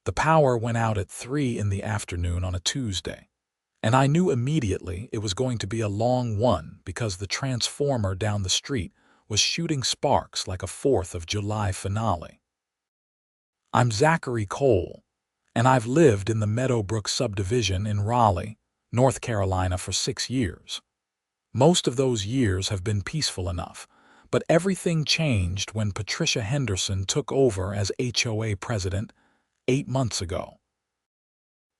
The power went out at 3 in the afternoon on a Tuesday, and I knew immediately it was going to be a long one because the transformer down the street was shooting sparks like a 4th of July finale. I'm Zachary Cole, and I've lived in the Meadowbrook subdivision in Raleigh, North Carolina for 6 years. Most of those years have been peaceful enough, but everything changed when Patricia Henderson took over as HOA president 8 months ago.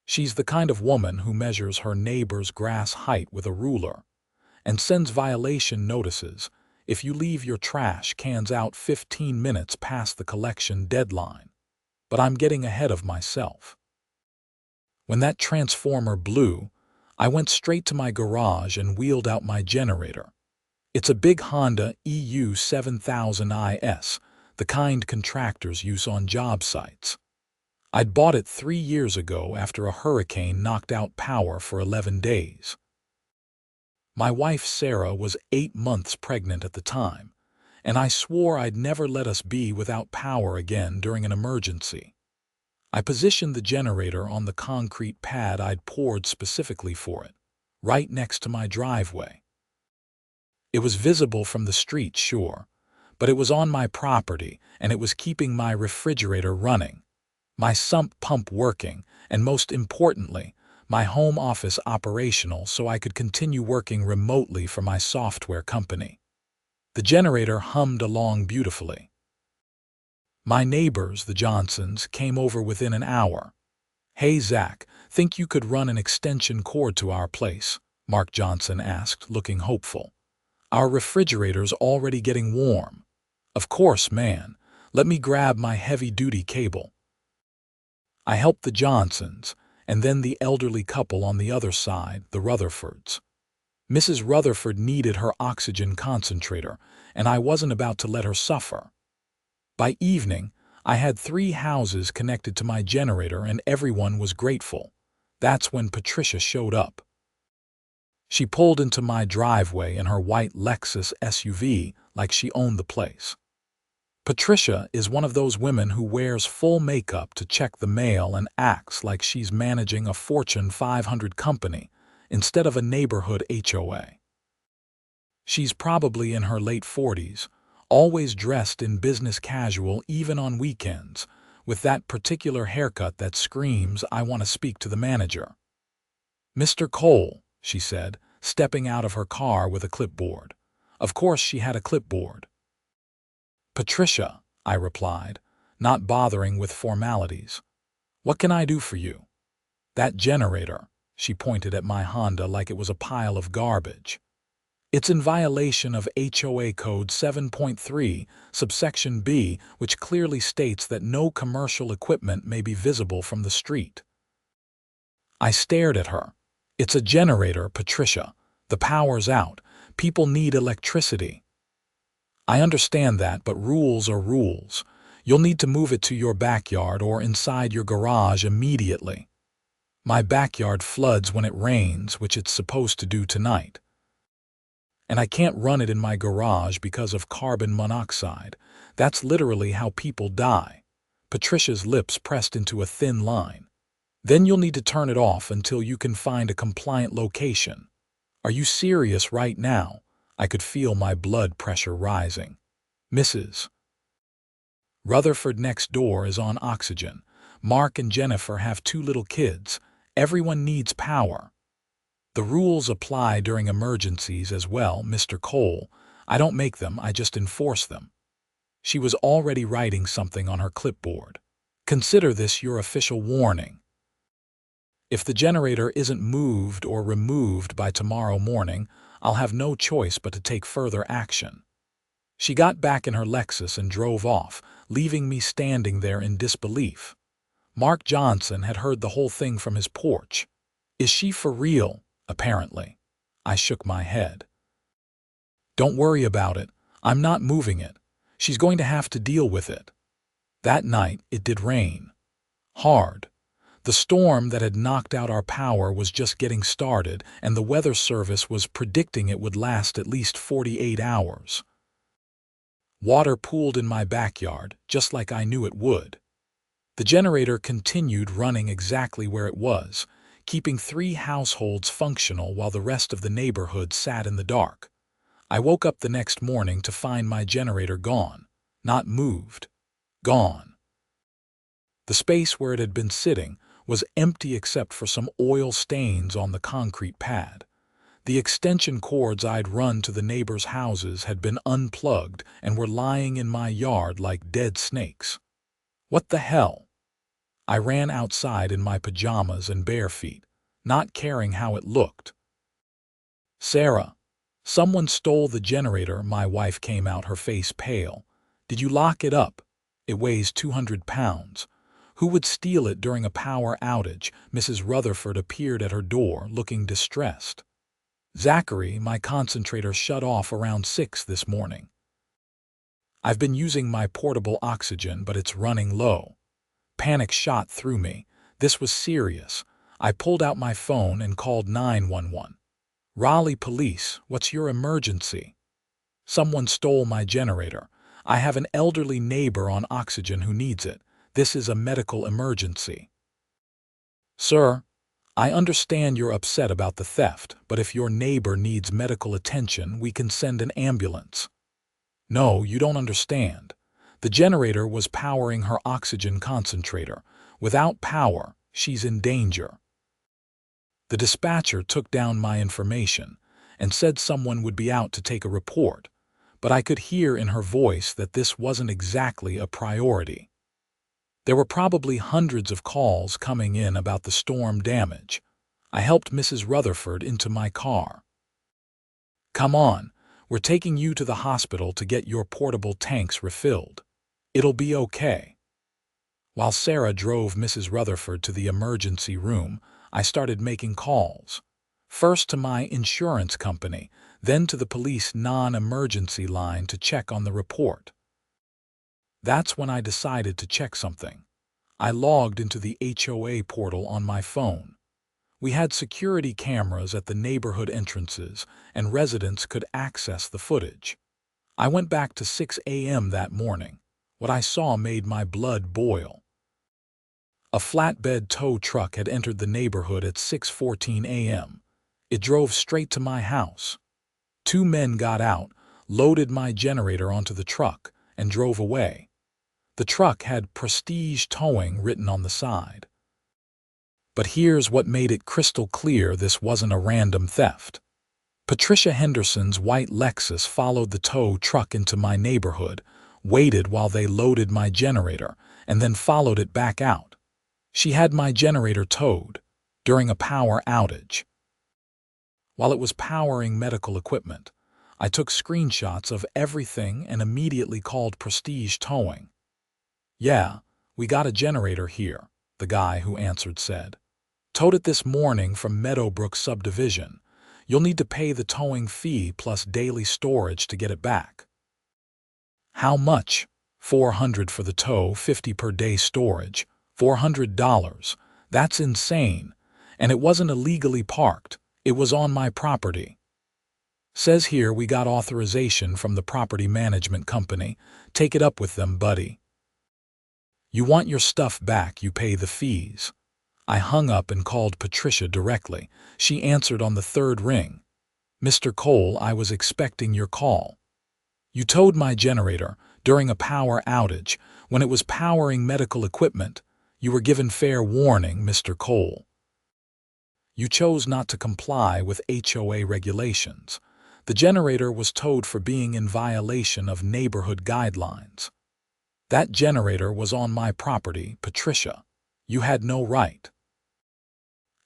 She's the kind of woman who measures her neighbor's grass height with a ruler and sends violation notices if you leave your trash cans out 15 minutes past the collection deadline. But I'm getting ahead of myself. When that transformer blew, I went straight to my garage and wheeled out my generator. It's a big Honda EU 7000 IS, the kind contractors use on job sites. I'd bought it 3 years ago after a hurricane knocked out power for 11 days. My wife Sarah was 8 months pregnant at the time, and I swore I'd never let us be without power again during an emergency. I positioned the generator on the concrete pad I'd poured specifically for it, right next to my driveway. It was visible from the street, sure, but it was on my property and it was keeping my refrigerator running, my sump pump working, and most importantly, my home office operational so I could continue working remotely for my software company. The generator hummed along beautifully. My neighbors, the Johnsons, came over within an hour. "Hey, Zach, think you could run an extension cord to our place?" Mark Johnson asked, looking hopeful. "Our refrigerator's already getting warm." "Of course, man. Let me grab my heavy-duty cable." I helped the Johnsons, and then the elderly couple on the other side, the Rutherfords. Mrs. Rutherford needed her oxygen concentrator, and I wasn't about to let her suffer. By evening, I had 3 houses connected to my generator and everyone was grateful. That's when Patricia showed up. She pulled into my driveway in her white Lexus SUV like she owned the place. Patricia is one of those women who wears full makeup to check the mail and acts like she's managing a Fortune 500 company instead of a neighborhood HOA. She's probably in her late 40s, always dressed in business casual even on weekends, with that particular haircut that screams, "I want to speak to the manager." "Mr. Cole," she said, stepping out of her car with a clipboard. Of course she had a clipboard. "Patricia," I replied, not bothering with formalities. "What can I do for you?" "That generator," she pointed at my Honda like it was a pile of garbage. "It's in violation of HOA Code 7.3, subsection B, which clearly states that no commercial equipment may be visible from the street." I stared at her. "It's a generator, Patricia. The power's out. People need electricity." "I understand that, but rules are rules. You'll need to move it to your backyard or inside your garage immediately." "My backyard floods when it rains, which it's supposed to do tonight. And I can't run it in my garage because of carbon monoxide. That's literally how people die." Patricia's lips pressed into a thin line. "Then you'll need to turn it off until you can find a compliant location." "Are you serious right now?" I could feel my blood pressure rising. "Mrs. Rutherford next door is on oxygen. Mark and Jennifer have 2 little kids. Everyone needs power." "The rules apply during emergencies as well, Mr. Cole. I don't make them, I just enforce them." She was already writing something on her clipboard. "Consider this your official warning. If the generator isn't moved or removed by tomorrow morning, I'll have no choice but to take further action." She got back in her Lexus and drove off, leaving me standing there in disbelief. Mark Johnson had heard the whole thing from his porch. "Is she for real?" Apparently. I shook my head. "Don't worry about it. I'm not moving it. She's going to have to deal with it." That night, it did rain. Hard. The storm that had knocked out our power was just getting started, and the weather service was predicting it would last at least 48 hours. Water pooled in my backyard, just like I knew it would. The generator continued running exactly where it was, keeping 3 households functional while the rest of the neighborhood sat in the dark. I woke up the next morning to find my generator gone. Not moved. Gone. The space where it had been sitting was empty except for some oil stains on the concrete pad. The extension cords I'd run to the neighbors' houses had been unplugged and were lying in my yard like dead snakes. What the hell? I ran outside in my pajamas and bare feet, not caring how it looked. "Sarah, someone stole the generator," my wife came out, her face pale. "Did you lock it up? It weighs 200 pounds. Who would steal it during a power outage?" Mrs. Rutherford appeared at her door, looking distressed. "Zachary, my concentrator shut off around 6 this morning. I've been using my portable oxygen, but it's running low." Panic shot through me. This was serious. I pulled out my phone and called 911. "Raleigh Police, what's your emergency?" "Someone stole my generator. I have an elderly neighbor on oxygen who needs it. This is a medical emergency." "Sir, I understand you're upset about the theft, but if your neighbor needs medical attention, we can send an ambulance." "No, you don't understand. The generator was powering her oxygen concentrator. Without power, she's in danger." The dispatcher took down my information and said someone would be out to take a report, but I could hear in her voice that this wasn't exactly a priority. There were probably hundreds of calls coming in about the storm damage. I helped Mrs. Rutherford into my car. "Come on, we're taking you to the hospital to get your portable tanks refilled. It'll be okay." While Sarah drove Mrs. Rutherford to the emergency room, I started making calls. First to my insurance company, then to the police non-emergency line to check on the report. That's when I decided to check something. I logged into the HOA portal on my phone. We had security cameras at the neighborhood entrances, and residents could access the footage. I went back to 6 a.m. that morning. What I saw made my blood boil. A flatbed tow truck had entered the neighborhood at 6:14 a.m. It drove straight to my house. 2 men got out, loaded my generator onto the truck, and drove away. The truck had Prestige Towing written on the side. But here's what made it crystal clear this wasn't a random theft. Patricia Henderson's white Lexus followed the tow truck into my neighborhood, waited while they loaded my generator, and then followed it back out. She had my generator towed during a power outage. While it was powering medical equipment, I took screenshots of everything and immediately called Prestige Towing. "Yeah, we got a generator here," the guy who answered said. "Towed it this morning from Meadowbrook subdivision. You'll need to pay the towing fee plus daily storage to get it back." "How much?" $400 for the tow, $50 per day storage. $400. That's insane. And it wasn't illegally parked. It was on my property. "Says here we got authorization from the property management company. Take it up with them, buddy. You want your stuff back, you pay the fees." I hung up and called Patricia directly. She answered on the 3rd ring. "Mr. Cole, I was expecting your call. You towed my generator during a power outage when it was powering medical equipment. You were given fair warning, Mr. Cole. You chose not to comply with HOA regulations. The generator was towed for being in violation of neighborhood guidelines. That generator was on my property, Patricia. You had no right.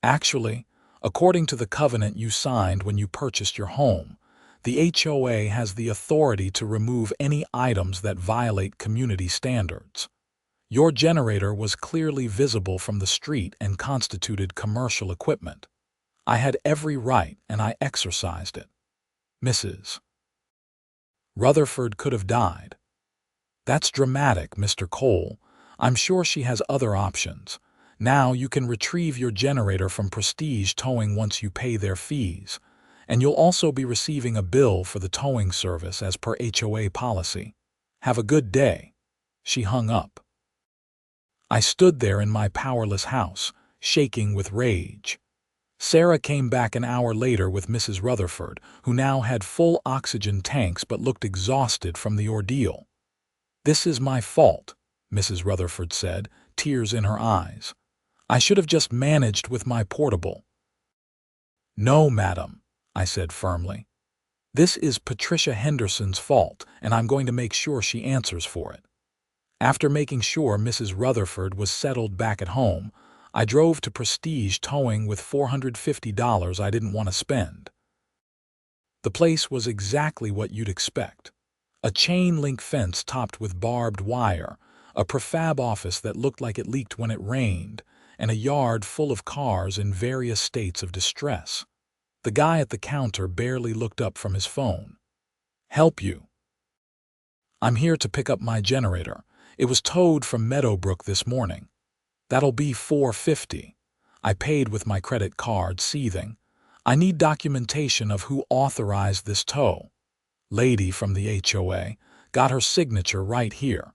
Actually, according to the covenant you signed when you purchased your home, the HOA has the authority to remove any items that violate community standards. Your generator was clearly visible from the street and constituted commercial equipment. I had every right and I exercised it. Mrs. Rutherford could have died. That's dramatic, Mr. Cole. I'm sure she has other options. Now you can retrieve your generator from Prestige Towing once you pay their fees, and you'll also be receiving a bill for the towing service as per HOA policy. Have a good day." She hung up. I stood there in my powerless house, shaking with rage. Sarah came back an hour later with Mrs. Rutherford, who now had full oxygen tanks but looked exhausted from the ordeal. "This is my fault," Mrs. Rutherford said, tears in her eyes. "I should have just managed with my portable." "No, madam," I said firmly. "This is Patricia Henderson's fault, and I'm going to make sure she answers for it." After making sure Mrs. Rutherford was settled back at home, I drove to Prestige Towing with $450 I didn't want to spend. The place was exactly what you'd expect. A chain-link fence topped with barbed wire, a prefab office that looked like it leaked when it rained, and a yard full of cars in various states of distress. The guy at the counter barely looked up from his phone. "Help you?" "I'm here to pick up my generator. It was towed from Meadowbrook this morning." "That'll be $450. I paid with my credit card, seething. "I need documentation of who authorized this tow." "Lady from the HOA. Got her signature right here."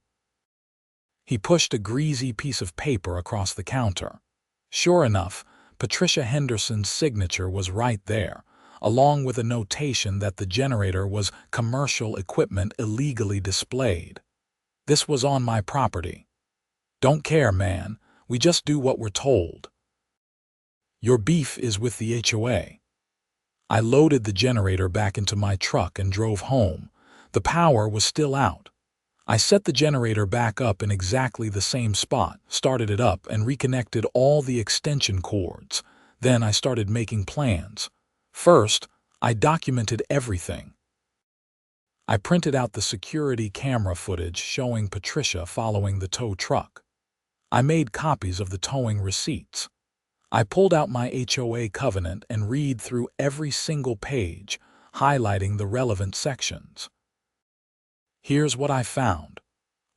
He pushed a greasy piece of paper across the counter. Sure enough, Patricia Henderson's signature was right there, along with a notation that the generator was commercial equipment illegally displayed. "This was on my property." "Don't care, man. We just do what we're told." "Your beef is with the HOA." I loaded the generator back into my truck and drove home. The power was still out. I set the generator back up in exactly the same spot, started it up, and reconnected all the extension cords. Then I started making plans. First, I documented everything. I printed out the security camera footage showing Patricia following the tow truck. I made copies of the towing receipts. I pulled out my HOA covenant and read through every single page, highlighting the relevant sections. Here's what I found.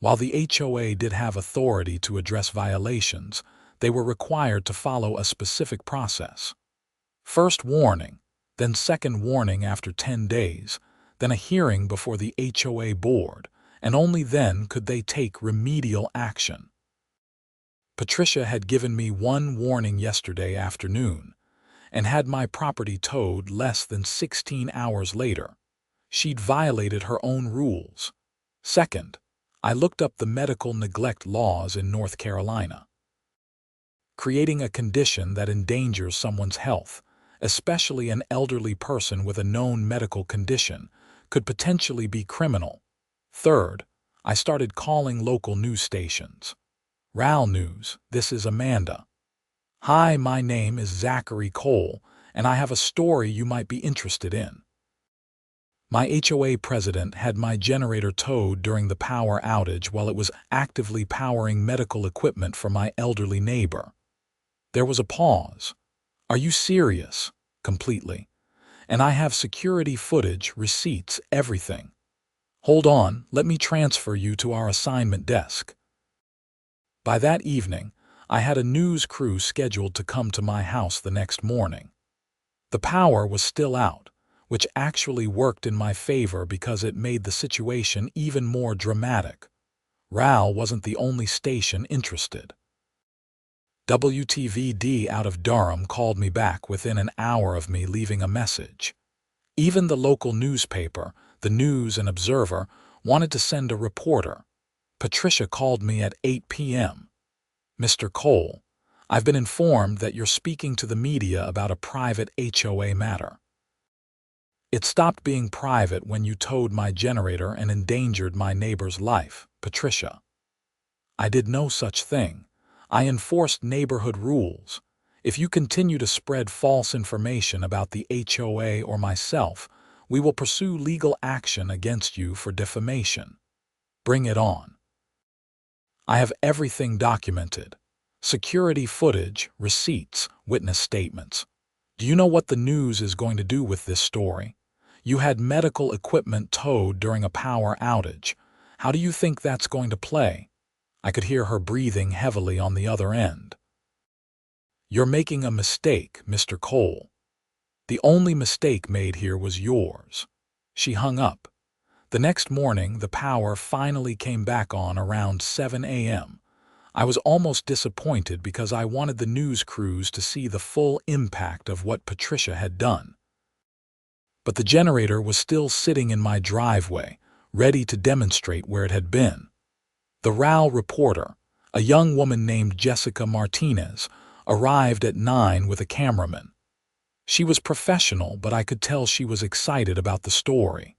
While the HOA did have authority to address violations, they were required to follow a specific process. First warning, then second warning after 10 days, then a hearing before the HOA board, and only then could they take remedial action. Patricia had given me one warning yesterday afternoon, and had my property towed less than 16 hours later. She'd violated her own rules. Second, I looked up the medical neglect laws in North Carolina. Creating a condition that endangers someone's health, especially an elderly person with a known medical condition, could potentially be criminal. Third, I started calling local news stations. "RAL News, this is Amanda." "Hi, my name is Zachary Cole, and I have a story you might be interested in." My HOA president had my generator towed during the power outage while it was actively powering medical equipment for my elderly neighbor. There was a pause. "Are you serious?" "Completely. And I have security footage, receipts, everything." "Hold on, let me transfer you to our assignment desk." By that evening, I had a news crew scheduled to come to my house the next morning. The power was still out, which actually worked in my favor because it made the situation even more dramatic. RAL wasn't the only station interested. WTVD out of Durham called me back within an hour of me leaving a message. Even the local newspaper, the News and Observer, wanted to send a reporter. Patricia called me at 8 p.m. "Mr. Cole, I've been informed that you're speaking to the media about a private HOA matter. It stopped being private when you towed my generator and endangered my neighbor's life, Patricia." "I did no such thing. I enforced neighborhood rules. If you continue to spread false information about the HOA or myself, we will pursue legal action against you for defamation." "Bring it on." I have everything documented. Security footage, receipts, witness statements. Do you know what the news is going to do with this story? You had medical equipment towed during a power outage. How do you think that's going to play? I could hear her breathing heavily on the other end. "You're making a mistake, Mr. Cole. The only mistake made here was yours." She hung up. The next morning, the power finally came back on around 7 a.m. I was almost disappointed because I wanted the news crews to see the full impact of what Patricia had done. But the generator was still sitting in my driveway, ready to demonstrate where it had been. The RAL reporter, a young woman named Jessica Martinez, arrived at 9 with a cameraman. She was professional, but I could tell she was excited about the story.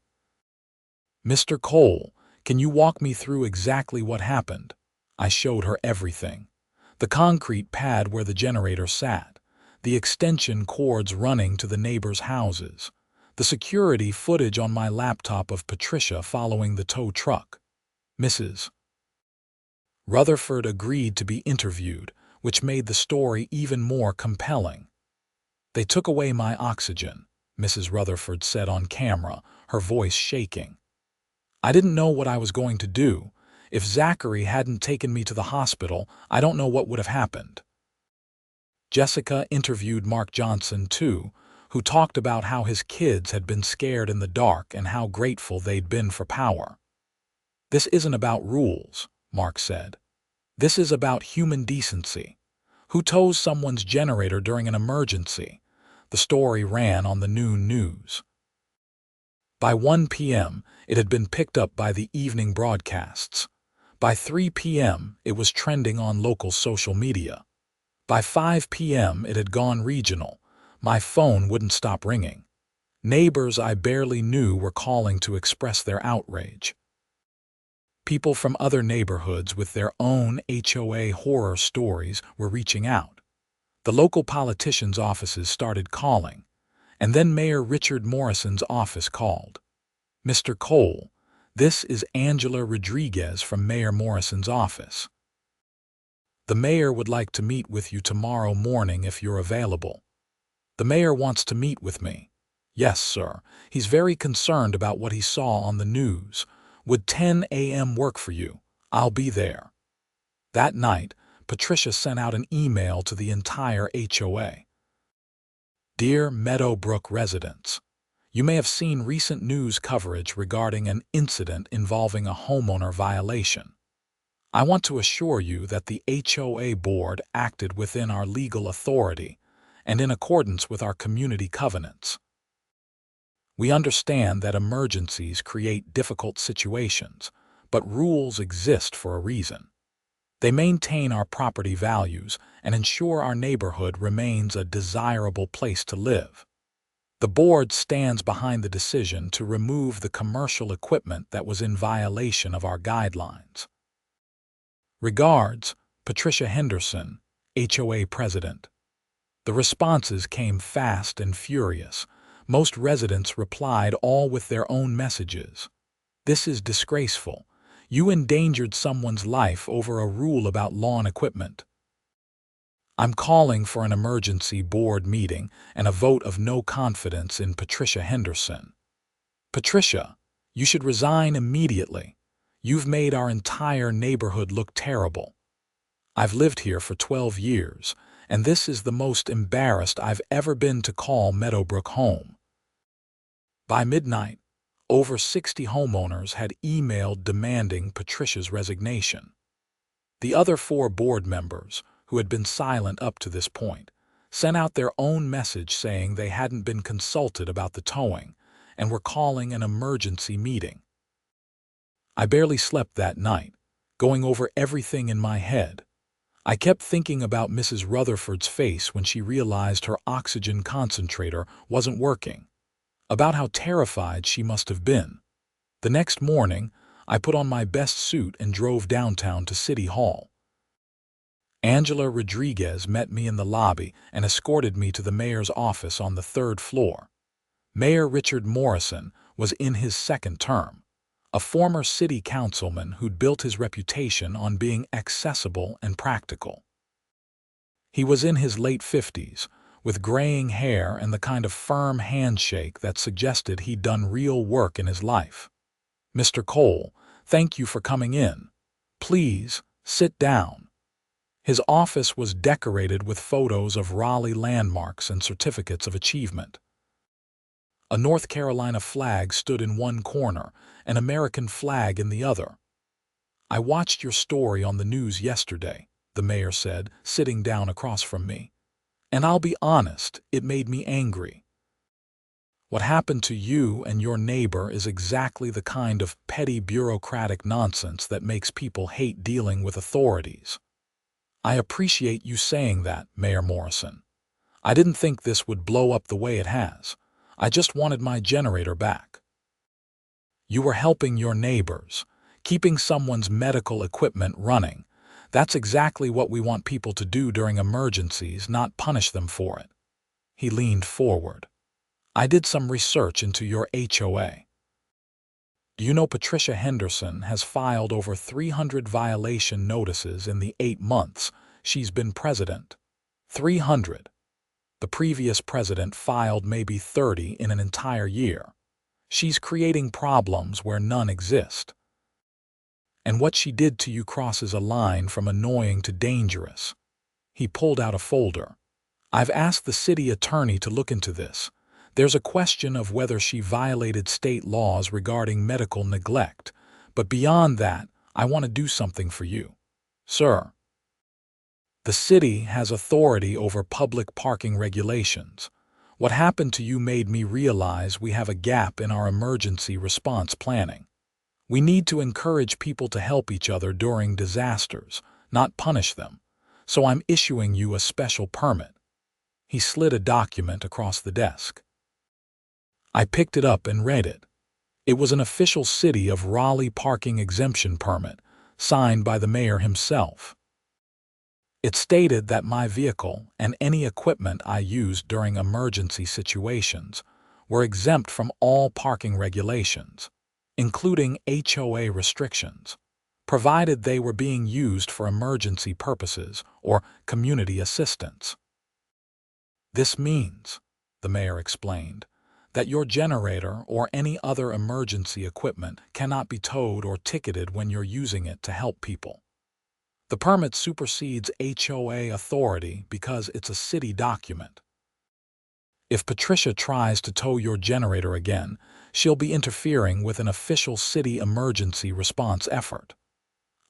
"Mr. Cole, can you walk me through exactly what happened?" I showed her everything. The concrete pad where the generator sat, the extension cords running to the neighbors' houses, the security footage on my laptop of Patricia following the tow truck. Mrs. Rutherford agreed to be interviewed, which made the story even more compelling. "They took away my oxygen," Mrs. Rutherford said on camera, her voice shaking. "I didn't know what I was going to do. If Zachary hadn't taken me to the hospital, I don't know what would have happened." Jessica interviewed Mark Johnson, too, who talked about how his kids had been scared in the dark and how grateful they'd been for power. "This isn't about rules," Mark said. "This is about human decency. Who tows someone's generator during an emergency?" The story ran on the noon news. By 1 p.m., it had been picked up by the evening broadcasts. By 3 p.m., it was trending on local social media. By 5 p.m., it had gone regional. My phone wouldn't stop ringing. Neighbors I barely knew were calling to express their outrage. People from other neighborhoods with their own HOA horror stories were reaching out. The local politicians' offices started calling, and then Mayor Richard Morrison's office called. "Mr. Cole, this is Angela Rodriguez from Mayor Morrison's office. The mayor would like to meet with you tomorrow morning if you're available." "The mayor wants to meet with me." "Yes, sir. He's very concerned about what he saw on the news. Would 10 a.m. work for you? I'll be there." That night, Patricia sent out an email to the entire HOA. "Dear Meadowbrook residents, you may have seen recent news coverage regarding an incident involving a homeowner violation. I want to assure you that the HOA board acted within our legal authority and in accordance with our community covenants. We understand that emergencies create difficult situations, but rules exist for a reason. They maintain our property values and ensure our neighborhood remains a desirable place to live. The board stands behind the decision to remove the commercial equipment that was in violation of our guidelines. Regards, Patricia Henderson, HOA President." The responses came fast and furious. Most residents replied, all with their own messages. "This is disgraceful. You endangered someone's life over a rule about lawn equipment. I'm calling for an emergency board meeting and a vote of no confidence in Patricia Henderson. Patricia, you should resign immediately. You've made our entire neighborhood look terrible. I've lived here for 12 years, and this is the most embarrassed I've ever been to call Meadowbrook home." By midnight, over 60 homeowners had emailed demanding Patricia's resignation. The other 4 board members, who had been silent up to this point, sent out their own message saying they hadn't been consulted about the towing and were calling an emergency meeting. I barely slept that night, going over everything in my head. I kept thinking about Mrs. Rutherford's face when she realized her oxygen concentrator wasn't working, about how terrified she must have been. The next morning, I put on my best suit and drove downtown to City Hall. Angela Rodriguez met me in the lobby and escorted me to the mayor's office on the 3rd floor. Mayor Richard Morrison was in his 2nd term, a former city councilman who'd built his reputation on being accessible and practical. He was in his late 50s, with graying hair and the kind of firm handshake that suggested he'd done real work in his life. "Mr. Cole, thank you for coming in. Please, sit down." His office was decorated with photos of Raleigh landmarks and certificates of achievement. A North Carolina flag stood in one corner, an American flag in the other. I watched your story on the news yesterday, the mayor said, sitting down across from me. And I'll be honest, it made me angry. What happened to you and your neighbor is exactly the kind of petty bureaucratic nonsense that makes people hate dealing with authorities. I appreciate you saying that, Mayor Morrison. I didn't think this would blow up the way it has. I just wanted my generator back. You were helping your neighbors, keeping someone's medical equipment running. That's exactly what we want people to do during emergencies, not punish them for it. He leaned forward. I did some research into your HOA. Do you know Patricia Henderson has filed over 300 violation notices in the 8 months she's been president? 300. The previous president filed maybe 30 in an entire year. She's creating problems where none exist. And what she did to you crosses a line from annoying to dangerous. He pulled out a folder. I've asked the city attorney to look into this. There's a question of whether she violated state laws regarding medical neglect, but beyond that, I want to do something for you. Sir, the city has authority over public parking regulations. What happened to you made me realize we have a gap in our emergency response planning. We need to encourage people to help each other during disasters, not punish them. So I'm issuing you a special permit. He slid a document across the desk. I picked it up and read it. It was an official City of Raleigh parking exemption permit, signed by the mayor himself. It stated that my vehicle and any equipment I used during emergency situations were exempt from all parking regulations, including HOA restrictions, provided they were being used for emergency purposes or community assistance. This means, the mayor explained, that your generator or any other emergency equipment cannot be towed or ticketed when you're using it to help people. The permit supersedes HOA authority because it's a city document. If Patricia tries to tow your generator again, she'll be interfering with an official city emergency response effort.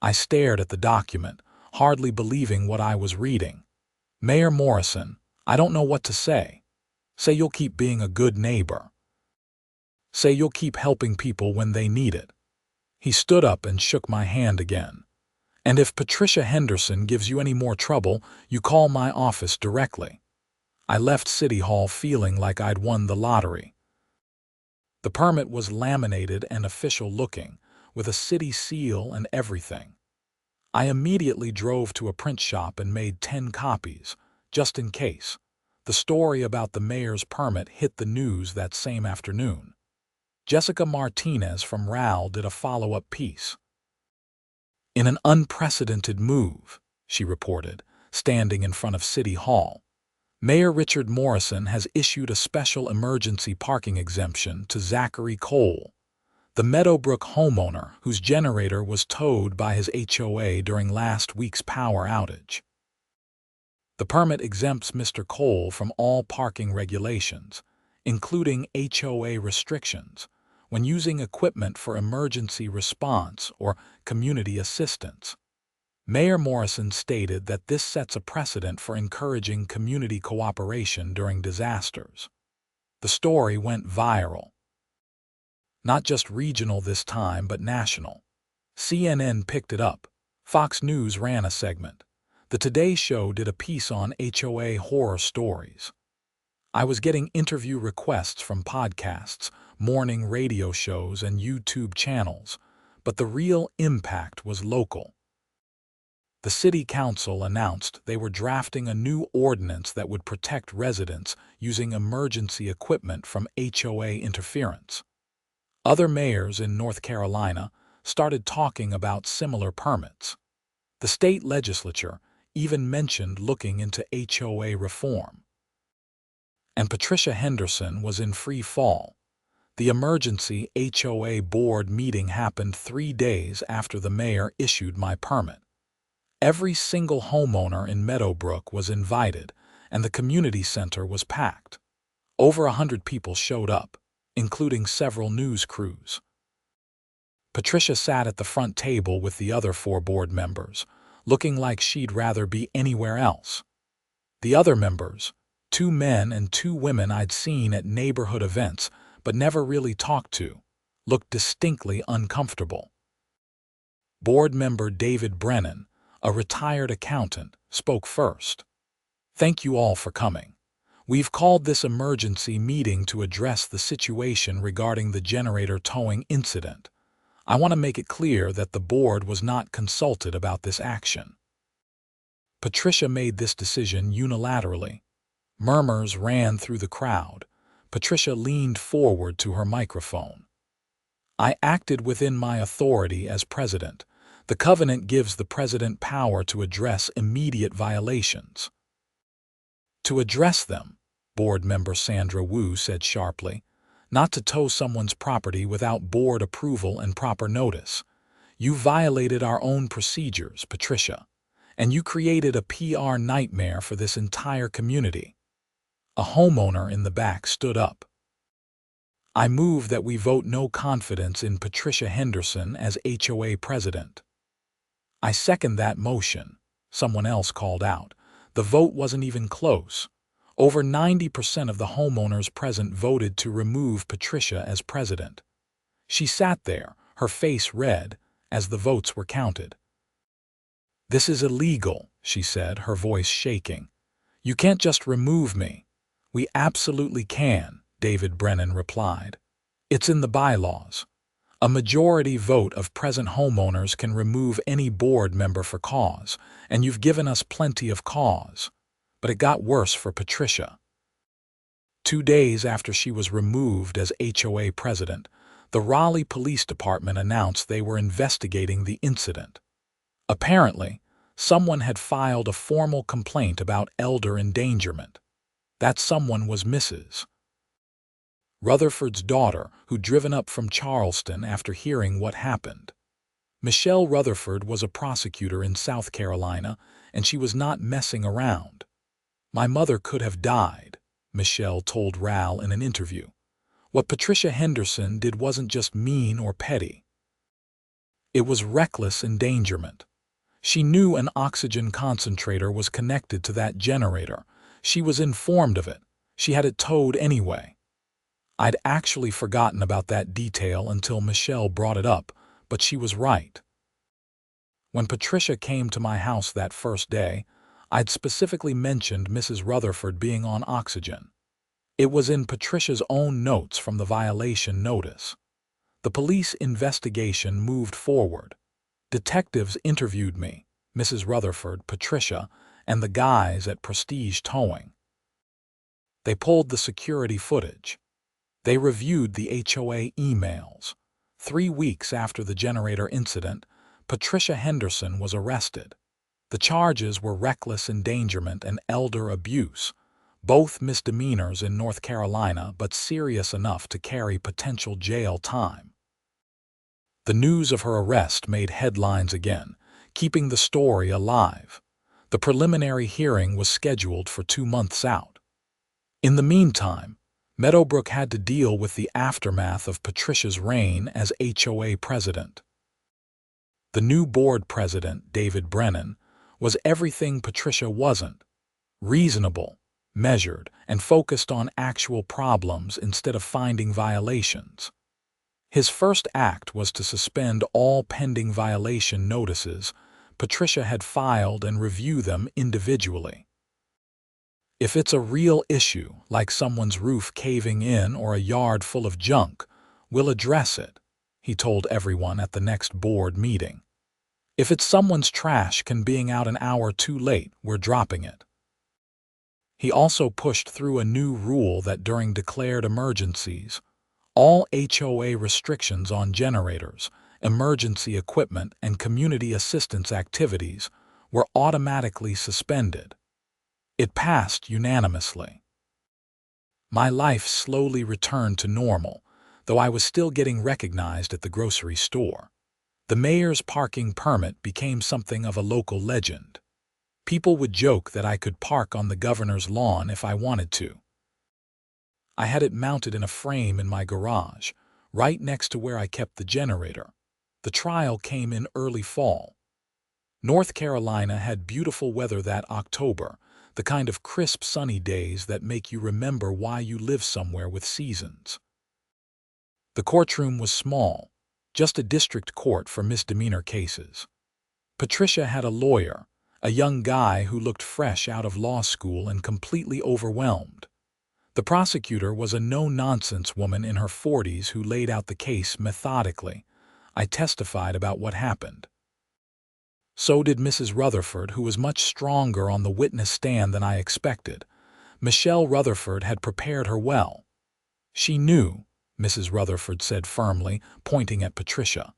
I stared at the document, hardly believing what I was reading. Mayor Morrison, I don't know what to say. Say you'll keep being a good neighbor. Say you'll keep helping people when they need it. He stood up and shook my hand again. And if Patricia Henderson gives you any more trouble, you call my office directly. I left City Hall feeling like I'd won the lottery. The permit was laminated and official looking, with a city seal and everything. I immediately drove to a print shop and made 10 copies, just in case. The story about the mayor's permit hit the news that same afternoon. Jessica Martinez from RAL did a follow-up piece. In an unprecedented move, she reported, standing in front of City Hall, Mayor Richard Morrison has issued a special emergency parking exemption to Zachary Cole, the Meadowbrook homeowner whose generator was towed by his HOA during last week's power outage. The permit exempts Mr. Cole from all parking regulations, including HOA restrictions, when using equipment for emergency response or community assistance. Mayor Morrison stated that this sets a precedent for encouraging community cooperation during disasters. The story went viral. Not just regional this time, but national. CNN picked it up. Fox News ran a segment. The Today Show did a piece on HOA horror stories. I was getting interview requests from podcasts, morning radio shows, and YouTube channels, but the real impact was local. The City Council announced they were drafting a new ordinance that would protect residents using emergency equipment from HOA interference. Other mayors in North Carolina started talking about similar permits. The state legislature even mentioned looking into HOA reform. And Patricia Henderson was in free fall. The emergency HOA board meeting happened 3 days after the mayor issued my permit. Every single homeowner in Meadowbrook was invited, and the community center was packed. Over 100 people showed up, including several news crews. Patricia sat at the front table with the other 4 board members, looking like she'd rather be anywhere else. The other members, 2 men and 2 women I'd seen at neighborhood events but never really talked to, looked distinctly uncomfortable. Board member David Brennan, a retired accountant, spoke first. "Thank you all for coming. We've called this emergency meeting to address the situation regarding the generator towing incident. I want to make it clear that the board was not consulted about this action." Patricia made this decision unilaterally. Murmurs ran through the crowd. Patricia leaned forward to her microphone. "I acted within my authority as president. The covenant gives the president power to address immediate violations." "To address them," board member Sandra Wu said sharply, "not to tow someone's property without board approval and proper notice. You violated our own procedures, Patricia, and you created a PR nightmare for this entire community." A homeowner in the back stood up. "I move that we vote no confidence in Patricia Henderson as HOA president." "I second that motion," someone else called out. The vote wasn't even close. Over 90% of the homeowners present voted to remove Patricia as president. She sat there, her face red, as the votes were counted. "This is illegal," she said, her voice shaking. "You can't just remove me." "We absolutely can," David Brennan replied. "It's in the bylaws. A majority vote of present homeowners can remove any board member for cause, and you've given us plenty of cause." But it got worse for Patricia. 2 days after she was removed as HOA president, the Raleigh Police Department announced they were investigating the incident. Apparently, someone had filed a formal complaint about elder endangerment. That someone was Mrs. Rutherford's daughter, who'd driven up from Charleston after hearing what happened. Michelle Rutherford was a prosecutor in South Carolina, and she was not messing around. "My mother could have died," Michelle told Ral in an interview. "What Patricia Henderson did wasn't just mean or petty. It was reckless endangerment. She knew an oxygen concentrator was connected to that generator. She was informed of it. She had it towed anyway." I'd actually forgotten about that detail until Michelle brought it up, but she was right. When Patricia came to my house that first day, I'd specifically mentioned Mrs. Rutherford being on oxygen. It was in Patricia's own notes from the violation notice. The police investigation moved forward. Detectives interviewed me, Mrs. Rutherford, Patricia, and the guys at Prestige Towing. They pulled the security footage. They reviewed the HOA emails. 3 weeks after the generator incident, Patricia Henderson was arrested. The charges were reckless endangerment and elder abuse, both misdemeanors in North Carolina but serious enough to carry potential jail time. The news of her arrest made headlines again, keeping the story alive. The preliminary hearing was scheduled for 2 months out. In the meantime, Meadowbrook had to deal with the aftermath of Patricia's reign as HOA president. The new board president, David Brennan, was everything Patricia wasn't: reasonable, measured, and focused on actual problems instead of finding violations. His first act was to suspend all pending violation notices Patricia had filed and review them individually. "If it's a real issue, like someone's roof caving in or a yard full of junk, we'll address it," he told everyone at the next board meeting. "If it's someone's trash can being out an hour too late, we're dropping it." He also pushed through a new rule that during declared emergencies, all HOA restrictions on generators, emergency equipment, and community assistance activities were automatically suspended. It passed unanimously. My life slowly returned to normal, though I was still getting recognized at the grocery store. The mayor's parking permit became something of a local legend. People would joke that I could park on the governor's lawn if I wanted to. I had it mounted in a frame in my garage, right next to where I kept the generator. The trial came in early fall. North Carolina had beautiful weather that October, the kind of crisp, sunny days that make you remember why you live somewhere with seasons. The courtroom was small, just a district court for misdemeanor cases. Patricia had a lawyer, a young guy who looked fresh out of law school and completely overwhelmed. The prosecutor was a no-nonsense woman in her 40s who laid out the case methodically. I testified about what happened. So did Mrs. Rutherford, who was much stronger on the witness stand than I expected. Michelle Rutherford had prepared her well. She knew, Mrs. Rutherford said firmly, pointing at Patricia.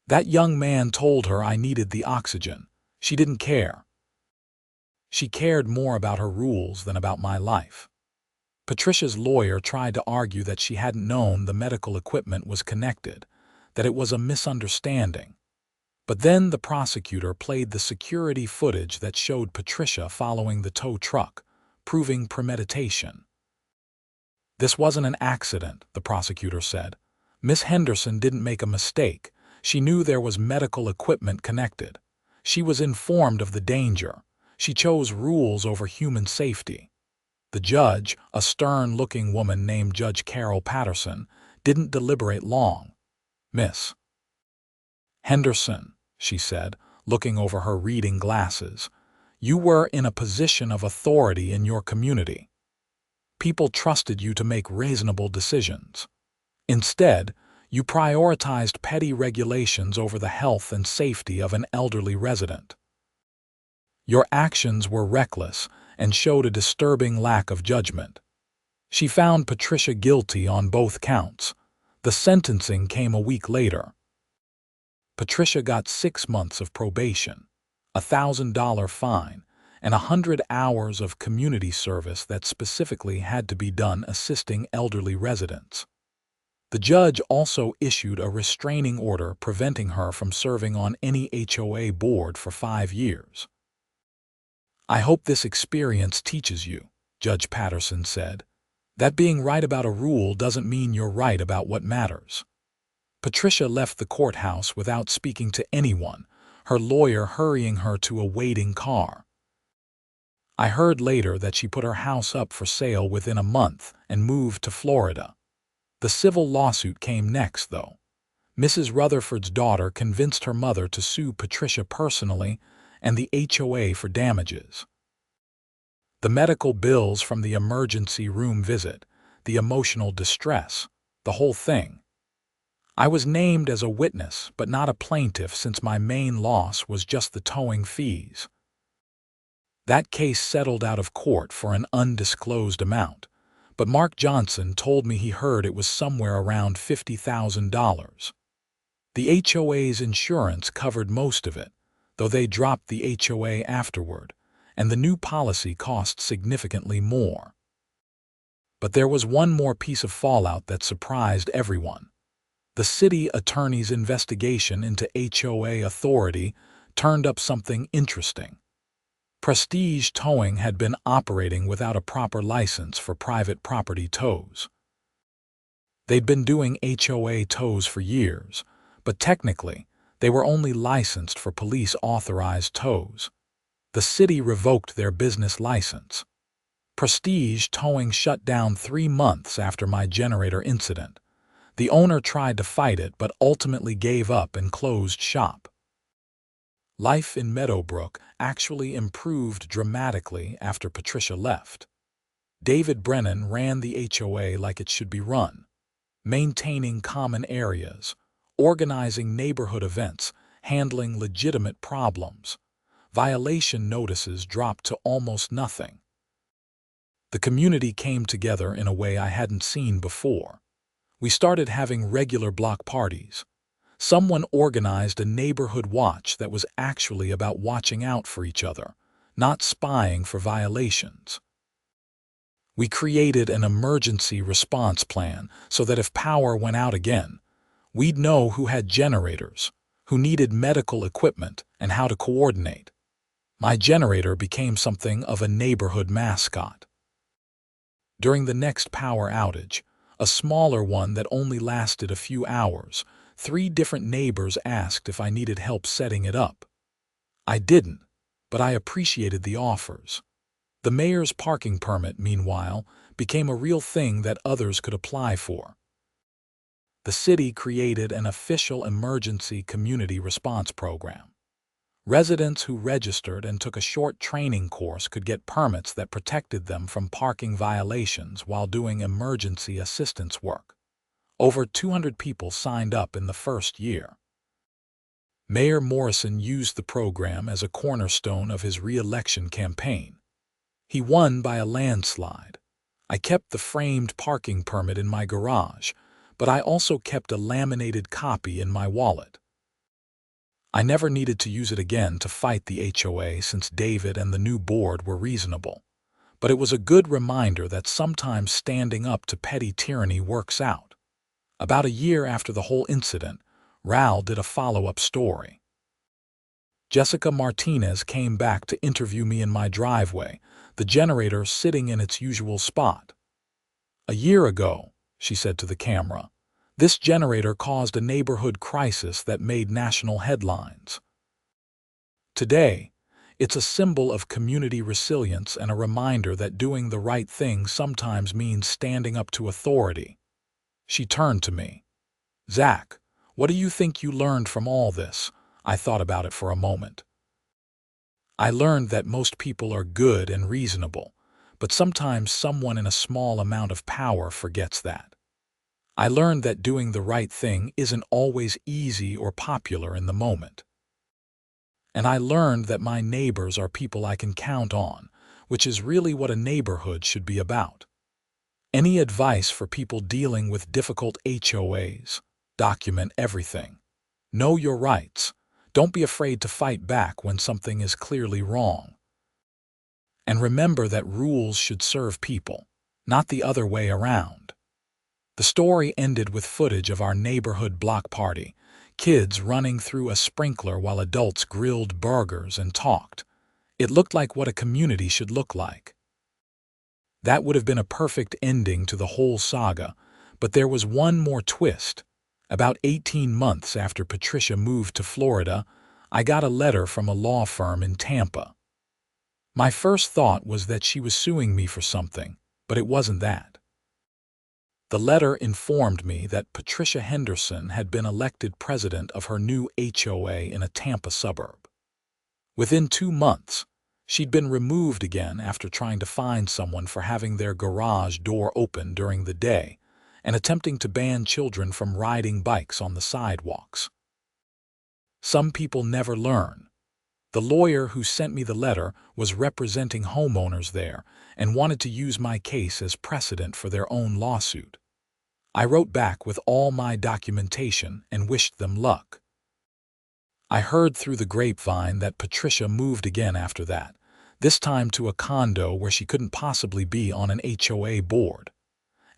That young man told her I needed the oxygen. She didn't care. She cared more about her rules than about my life. Patricia's lawyer tried to argue that she hadn't known the medical equipment was connected, that it was a misunderstanding. But then the prosecutor played the security footage that showed Patricia following the tow truck, proving premeditation. This wasn't an accident, the prosecutor said. Miss Henderson didn't make a mistake. She knew there was medical equipment connected. She was informed of the danger. She chose rules over human safety. The judge, a stern-looking woman named Judge Carol Patterson, didn't deliberate long. Miss Henderson, she said, looking over her reading glasses, you were in a position of authority in your community. People trusted you to make reasonable decisions. Instead, you prioritized petty regulations over the health and safety of an elderly resident. Your actions were reckless and showed a disturbing lack of judgment. She found Patricia guilty on both counts. The sentencing came a week later. Patricia got 6 months of probation, a $1,000 fine, and 100 hours of community service that specifically had to be done assisting elderly residents. The judge also issued a restraining order preventing her from serving on any HOA board for 5 years. I hope this experience teaches you, Judge Patterson said, that being right about a rule doesn't mean you're right about what matters. Patricia left the courthouse without speaking to anyone, her lawyer hurrying her to a waiting car. I heard later that she put her house up for sale within a month and moved to Florida. The civil lawsuit came next, though. Mrs. Rutherford's daughter convinced her mother to sue Patricia personally and the HOA for damages. The medical bills from the emergency room visit, the emotional distress, the whole thing. I was named as a witness but not a plaintiff since my main loss was just the towing fees. That case settled out of court for an undisclosed amount, but Mark Johnson told me he heard it was somewhere around $50,000. The HOA's insurance covered most of it, though they dropped the HOA afterward, and the new policy cost significantly more. But there was one more piece of fallout that surprised everyone. The city attorney's investigation into HOA authority turned up something interesting. Prestige Towing had been operating without a proper license for private property tows. They'd been doing HOA tows for years, but technically, they were only licensed for police-authorized tows. The city revoked their business license. Prestige Towing shut down 3 months after my generator incident. The owner tried to fight it but ultimately gave up and closed shop. Life in Meadowbrook actually improved dramatically after Patricia left. David Brennan ran the HOA like it should be run, maintaining common areas, organizing neighborhood events, handling legitimate problems. Violation notices dropped to almost nothing. The community came together in a way I hadn't seen before. We started having regular block parties. Someone organized a neighborhood watch that was actually about watching out for each other, not spying for violations. We created an emergency response plan so that if power went out again, we'd know who had generators, who needed medical equipment, and how to coordinate. My generator became something of a neighborhood mascot. During the next power outage, a smaller one that only lasted a few hours, 3 different neighbors asked if I needed help setting it up. I didn't, but I appreciated the offers. The mayor's parking permit, meanwhile, became a real thing that others could apply for. The city created an official emergency community response program. Residents who registered and took a short training course could get permits that protected them from parking violations while doing emergency assistance work. Over 200 people signed up in the first year. Mayor Morrison used the program as a cornerstone of his re-election campaign. He won by a landslide. I kept the framed parking permit in my garage, but I also kept a laminated copy in my wallet. I never needed to use it again to fight the HOA since David and the new board were reasonable. But it was a good reminder that sometimes standing up to petty tyranny works out. About a year after the whole incident, Raul did a follow-up story. Jessica Martinez came back to interview me in my driveway, the generator sitting in its usual spot. "A year ago," she said to the camera, "this generator caused a neighborhood crisis that made national headlines. Today, it's a symbol of community resilience and a reminder that doing the right thing sometimes means standing up to authority." She turned to me. "Zach, what do you think you learned from all this?" I thought about it for a moment. "I learned that most people are good and reasonable, but sometimes someone in a small amount of power forgets that. I learned that doing the right thing isn't always easy or popular in the moment. And I learned that my neighbors are people I can count on, which is really what a neighborhood should be about." Any advice for people dealing with difficult HOAs? Document everything. Know your rights. Don't be afraid to fight back when something is clearly wrong. And remember that rules should serve people, not the other way around. The story ended with footage of our neighborhood block party, kids running through a sprinkler while adults grilled burgers and talked. It looked like what a community should look like. That would have been a perfect ending to the whole saga, but there was one more twist. About 18 months after Patricia moved to Florida, I got a letter from a law firm in Tampa. My first thought was that she was suing me for something, but it wasn't that. The letter informed me that Patricia Henderson had been elected president of her new HOA in a Tampa suburb. Within 2 months, she'd been removed again after trying to fine someone for having their garage door open during the day and attempting to ban children from riding bikes on the sidewalks. Some people never learn. The lawyer who sent me the letter was representing homeowners there and wanted to use my case as precedent for their own lawsuit. I wrote back with all my documentation and wished them luck. I heard through the grapevine that Patricia moved again after that, this time to a condo where she couldn't possibly be on an HOA board.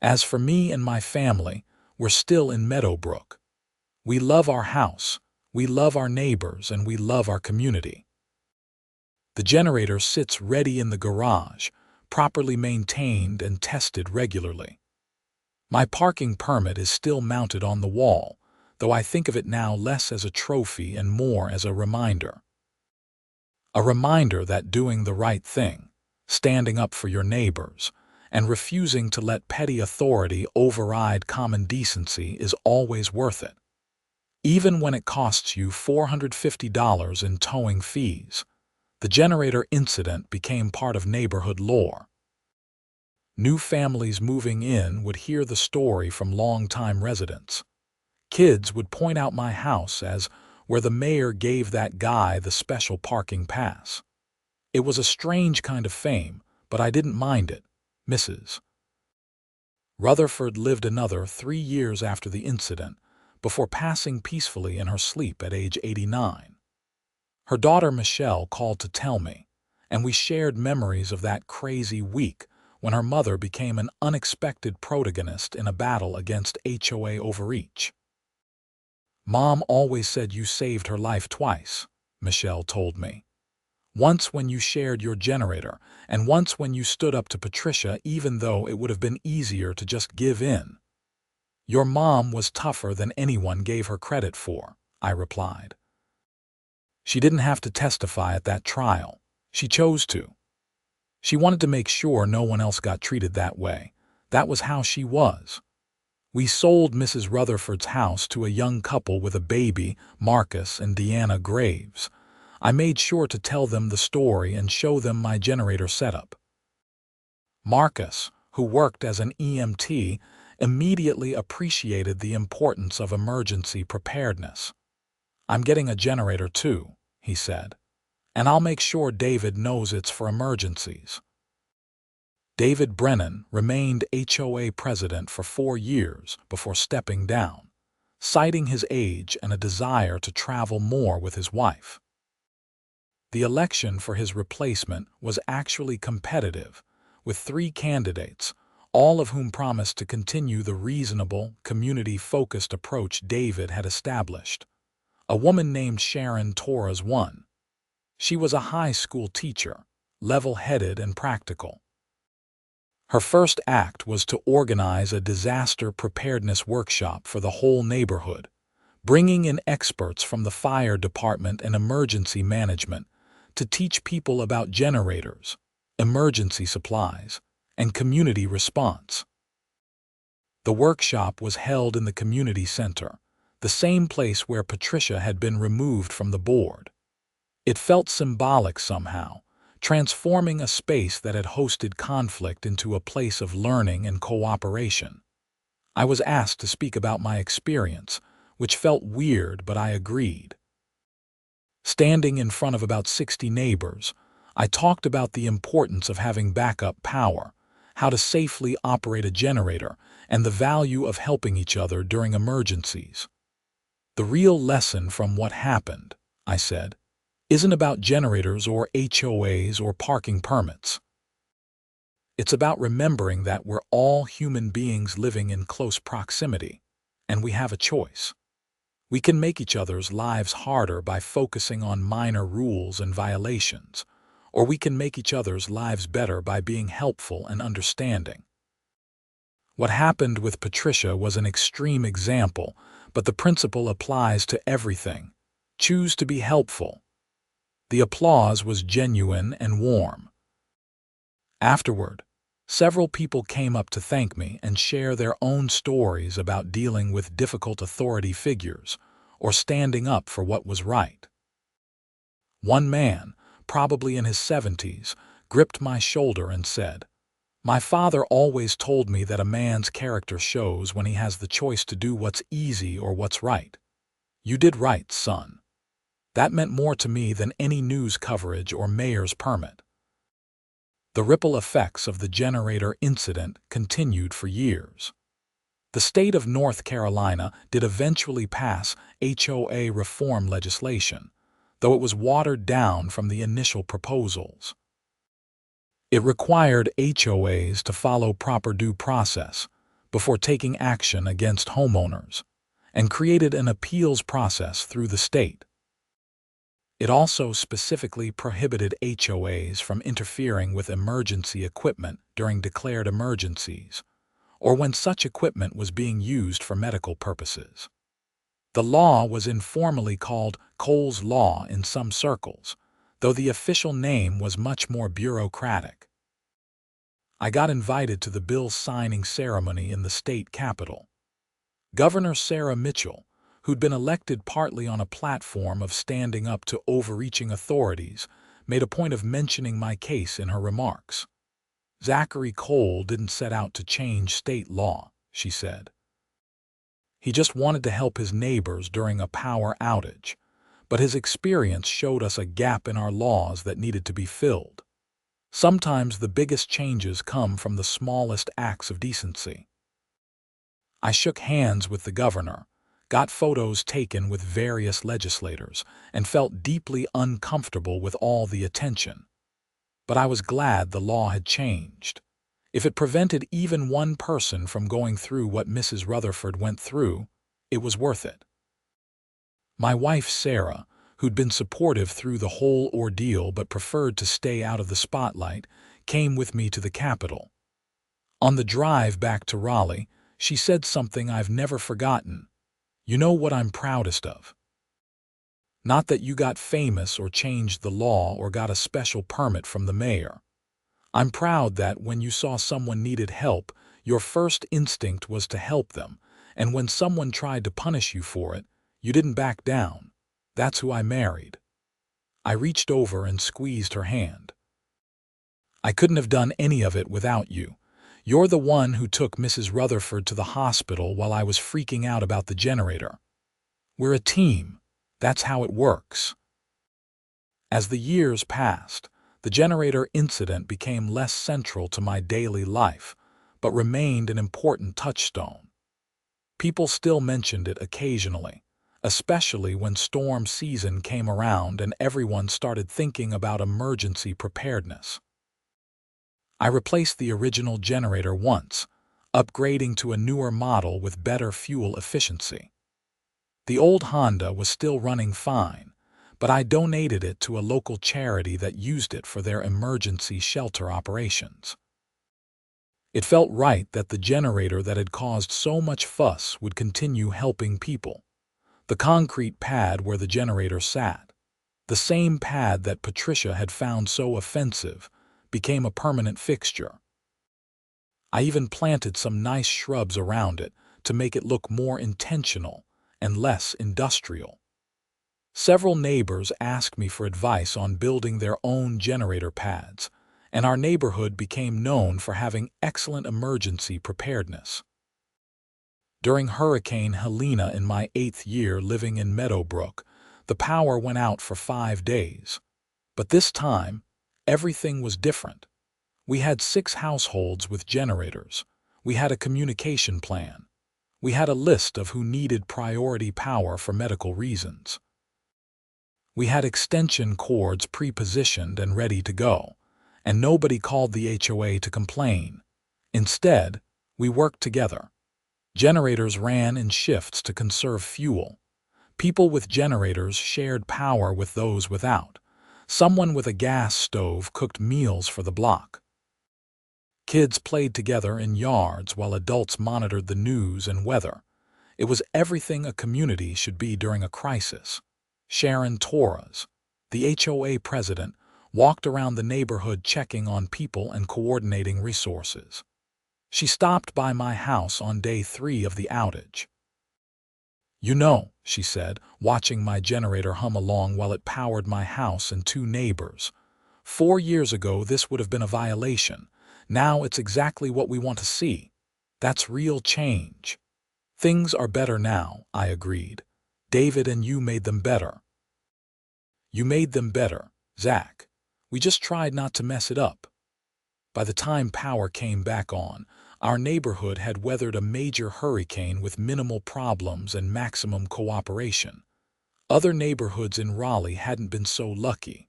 As for me and my family, we're still in Meadowbrook. We love our house, we love our neighbors, and we love our community. The generator sits ready in the garage, properly maintained and tested regularly. My parking permit is still mounted on the wall, though I think of it now less as a trophy and more as a reminder. A reminder that doing the right thing, standing up for your neighbors, and refusing to let petty authority override common decency is always worth it. Even when it costs you $450 in towing fees, the generator incident became part of neighborhood lore. New families moving in would hear the story from longtime residents. Kids would point out my house as where the mayor gave that guy the special parking pass. It was a strange kind of fame, but I didn't mind it. Mrs. Rutherford lived another 3 years after the incident, before passing peacefully in her sleep at age 89. Her daughter Michelle called to tell me, and we shared memories of that crazy week when her mother became an unexpected protagonist in a battle against HOA overreach. "Mom always said you saved her life twice," Michelle told me. "Once when you shared your generator, and once when you stood up to Patricia even though it would have been easier to just give in. "Your mom was tougher than anyone gave her credit for," I replied. "She didn't have to testify at that trial. She chose to. She wanted to make sure no one else got treated that way. That was how she was. We sold Mrs. Rutherford's house to a young couple with a baby, Marcus and Deanna Graves. I made sure to tell them the story and show them my generator setup. Marcus, who worked as an EMT, immediately appreciated the importance of emergency preparedness. "I'm getting a generator too," he said, "and I'll make sure David knows it's for emergencies." David Brennan remained HOA president for 4 years before stepping down, citing his age and a desire to travel more with his wife. The election for his replacement was actually competitive, with 3 candidates, all of whom promised to continue the reasonable, community-focused approach David had established. A woman named Sharon Torres won. She was a high school teacher, level-headed and practical. Her first act was to organize a disaster preparedness workshop for the whole neighborhood, bringing in experts from the fire department and emergency management to teach people about generators, emergency supplies, and community response. The workshop was held in the community center, the same place where Patricia had been removed from the board. It felt symbolic somehow, transforming a space that had hosted conflict into a place of learning and cooperation. I was asked to speak about my experience, which felt weird, but I agreed. Standing in front of about 60 neighbors, I talked about the importance of having backup power, how to safely operate a generator, and the value of helping each other during emergencies. "The real lesson from what happened," I said, "isn't about generators or HOAs or parking permits. It's about remembering that we're all human beings living in close proximity, and we have a choice. We can make each other's lives harder by focusing on minor rules and violations, or we can make each other's lives better by being helpful and understanding." What happened with Patricia was an extreme example, but the principle applies to everything. Choose to be helpful. The applause was genuine and warm. Afterward, several people came up to thank me and share their own stories about dealing with difficult authority figures or standing up for what was right. One man, probably in his 70s, gripped my shoulder and said, "My father always told me that a man's character shows when he has the choice to do what's easy or what's right. You did right, son." That meant more to me than any news coverage or mayor's permit. The ripple effects of the generator incident continued for years. The state of North Carolina did eventually pass HOA reform legislation, though it was watered down from the initial proposals. It required HOAs to follow proper due process before taking action against homeowners, and created an appeals process through the state. It also specifically prohibited HOAs from interfering with emergency equipment during declared emergencies, or when such equipment was being used for medical purposes. The law was informally called Cole's Law in some circles, though the official name was much more bureaucratic. I got invited to the bill signing ceremony in the state capitol. Governor Sarah Mitchell, who'd been elected partly on a platform of standing up to overreaching authorities, made a point of mentioning my case in her remarks. "Zachary Cole didn't set out to change state law," she said. "He just wanted to help his neighbors during a power outage, but his experience showed us a gap in our laws that needed to be filled. Sometimes the biggest changes come from the smallest acts of decency." I shook hands with the governor, got photos taken with various legislators, and felt deeply uncomfortable with all the attention. But I was glad the law had changed. If it prevented even one person from going through what Mrs. Rutherford went through, it was worth it. My wife, Sarah, who'd been supportive through the whole ordeal but preferred to stay out of the spotlight, came with me to the Capitol. On the drive back to Raleigh, She said something I've never forgotten. "You know what I'm proudest of? Not that you got famous or changed the law or got a special permit from the mayor. I'm proud that when you saw someone needed help, your first instinct was to help them, and when someone tried to punish you for it, you didn't back down. That's who I married." I reached over and squeezed her hand. "I couldn't have done any of it without you. You're the one who took Mrs. Rutherford to the hospital while I was freaking out about the generator. We're a team. That's how it works." As the years passed, the generator incident became less central to my daily life, but remained an important touchstone. People still mentioned it occasionally, especially when storm season came around and everyone started thinking about emergency preparedness. I replaced the original generator once, upgrading to a newer model with better fuel efficiency. The old Honda was still running fine, but I donated it to a local charity that used it for their emergency shelter operations. It felt right that the generator that had caused so much fuss would continue helping people. The concrete pad where the generator sat, the same pad that Patricia had found so offensive, became a permanent fixture. I even planted some nice shrubs around it to make it look more intentional and less industrial. Several neighbors asked me for advice on building their own generator pads, and our neighborhood became known for having excellent emergency preparedness. During Hurricane Helene in my 8th year living in Meadowbrook, the power went out for 5 days. But this time, everything was different. We had 6 households with generators. We had a communication plan. We had a list of who needed priority power for medical reasons. We had extension cords pre-positioned and ready to go, and nobody called the HOA to complain. Instead, we worked together. Generators ran in shifts to conserve fuel. People with generators shared power with those without. Someone with a gas stove cooked meals for the block. Kids played together in yards while adults monitored the news and weather. It was everything a community should be during a crisis. Sharon Torres, the HOA president, walked around the neighborhood checking on people and coordinating resources. She stopped by my house on day 3 of the outage. "You know," she said, watching my generator hum along while it powered my house and 2 neighbors. "4 years ago this would have been a violation. Now it's exactly what we want to see. That's real change." "Things are better now," I agreed. "David and you made them better." "You made them better, Zach. We just tried not to mess it up." By the time power came back on, our neighborhood had weathered a major hurricane with minimal problems and maximum cooperation. Other neighborhoods in Raleigh hadn't been so lucky.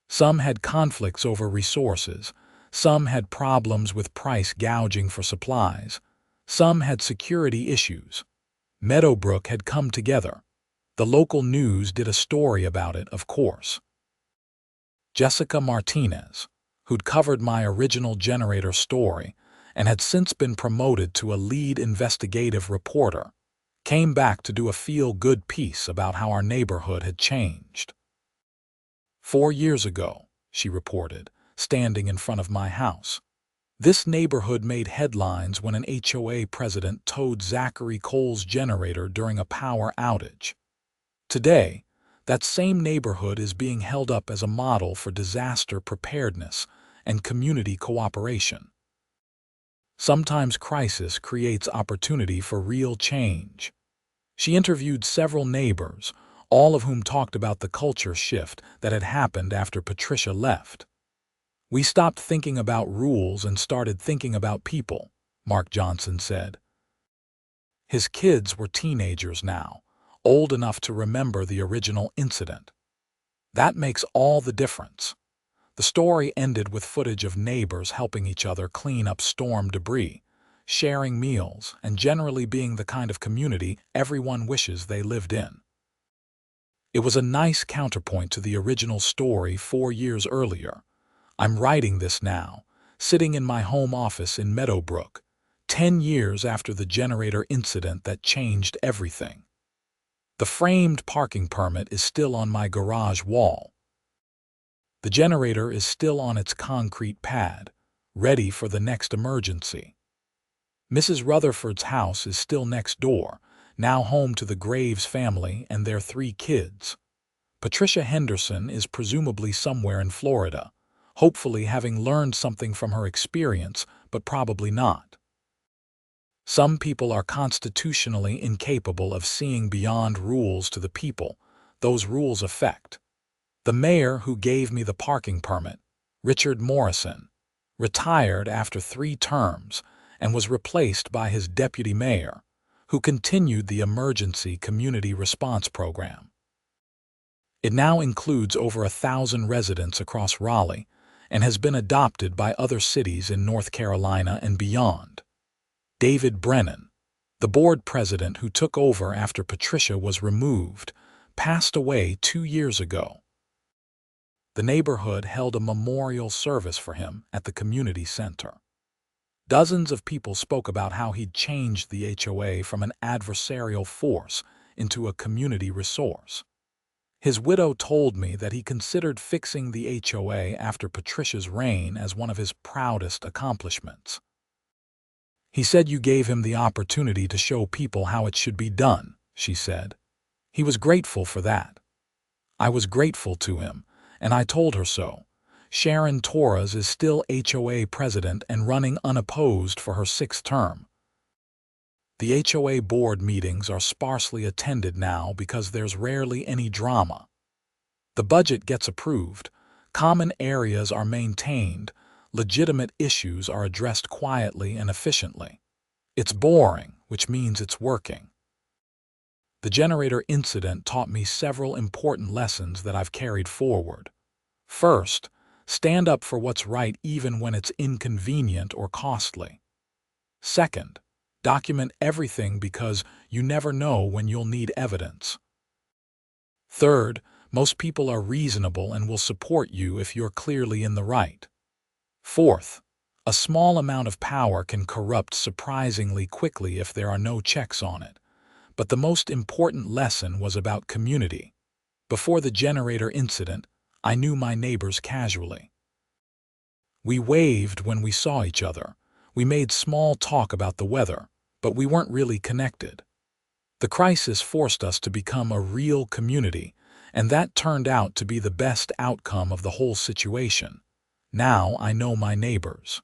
Some had conflicts over resources. Some had problems with price gouging for supplies. Some had security issues. Meadowbrook had come together. The local news did a story about it, of course. Jessica Martinez, who'd covered my original generator story and had since been promoted to a lead investigative reporter, came back to do a feel-good piece about how our neighborhood had changed. "4 years ago," she reported, standing in front of my house, "this neighborhood made headlines when an HOA president towed Zachary Cole's generator during a power outage. Today, that same neighborhood is being held up as a model for disaster preparedness and community cooperation. Sometimes crisis creates opportunity for real change." She interviewed several neighbors, all of whom talked about the culture shift that had happened after Patricia left. "We stopped thinking about rules and started thinking about people," Mark Johnson said. His kids were teenagers now, old enough to remember the original incident. That makes all the difference. The story ended with footage of neighbors helping each other clean up storm debris, sharing meals, and generally being the kind of community everyone wishes they lived in. It was a nice counterpoint to the original story 4 years earlier. I'm writing this now, sitting in my home office in Meadowbrook, 10 years after the generator incident that changed everything. The framed parking permit is still on my garage wall. The generator is still on its concrete pad, ready for the next emergency. Mrs. Rutherford's house is still next door, now home to the Graves family and their 3 kids. Patricia Henderson is presumably somewhere in Florida, hopefully having learned something from her experience, but probably not. Some people are constitutionally incapable of seeing beyond rules to the people those rules affect. The mayor who gave me the parking permit, Richard Morrison, retired after 3 terms and was replaced by his deputy mayor, who continued the emergency community response program. It now includes over 1,000 residents across Raleigh and has been adopted by other cities in North Carolina and beyond. David Brennan, the board president who took over after Patricia was removed, passed away 2 years ago. The neighborhood held a memorial service for him at the community center. Dozens of people spoke about how he'd changed the HOA from an adversarial force into a community resource. His widow told me that he considered fixing the HOA after Patricia's reign as one of his proudest accomplishments. He said you gave him the opportunity to show people how it should be done, she said. He was grateful for that. I was grateful to him, and I told her so. Sharon Torres is still HOA president and running unopposed for her 6th term. The HOA board meetings are sparsely attended now because there's rarely any drama. The budget gets approved, common areas are maintained, legitimate issues are addressed quietly and efficiently. It's boring, which means it's working. The generator incident taught me several important lessons that I've carried forward. First, stand up for what's right even when it's inconvenient or costly. Second, document everything because you never know when you'll need evidence. Third, most people are reasonable and will support you if you're clearly in the right. Fourth, a small amount of power can corrupt surprisingly quickly if there are no checks on it. But the most important lesson was about community. Before the generator incident, I knew my neighbors casually. We waved when we saw each other. We made small talk about the weather, but we weren't really connected. The crisis forced us to become a real community, and that turned out to be the best outcome of the whole situation. Now I know my neighbors.